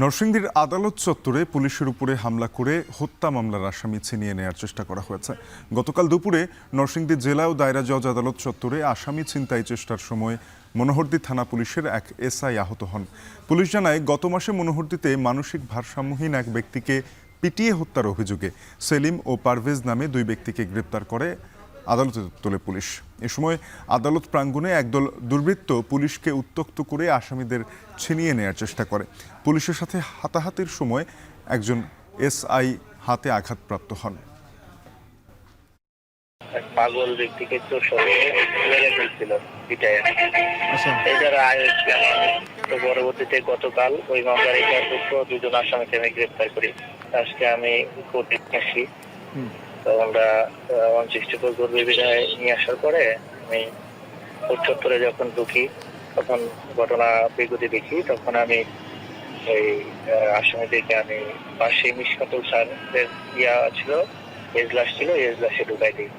নরসিংদীর আদালত চত্বরে পুলিশের উপরে হামলা করে হত্যা মামলার আসামি ছিনিয়ে নেওয়ার চেষ্টা করা হয়েছে। গতকাল দুপুরে নরসিংদী জেলা ও দায়রা জজ আদালত চত্বরে আসামি ছিনতাই চেষ্টার সময় মনোহরদী থানা পুলিশের এক এসআই আহত হন। পুলিশ জানায়, গত মাসে মনোহরদীতে মানসিক ভারসাম্যহীন এক ব্যক্তিকে পিটিয়ে হত্যার অভিযোগে সেলিম ও পারভেজ নামে দুই ব্যক্তিকে গ্রেপ্তার করে আদালতে তোলে পুলিশ। এ সময় আদালত প্রাঙ্গণে একদল দুর্বৃত্ত পুলিশকে উত্ত্যক্ত করে আসামিদের ছিনিয়ে নেয়ার চেষ্টা করে। পুলিশের সাথে হাতাহাতির সময় একজন এসআই হাতে আঘাতপ্রাপ্ত হন। পাগল ব্যক্তিকে তো মেরে ফেলছিল পিটায়। তো পরবর্তীতে গতকাল ওই মামলার দুজন আসামিকে আমি গ্রেপ্তার করি। আজকে আমি কোর্টে আসি। তো আমরা 29 বিধায় নিয়ে আসার পরে আমি কোর্ট চত্বরে যখন ঢুকি, তখন ঘটনা বিগতি দেখি, তখন আমি এই আসামিদেরকে আমি পাশে মিশকাতুল স্যারের ছিল, এজলাস ছিল, এজলাসে ঢুকাই দিই।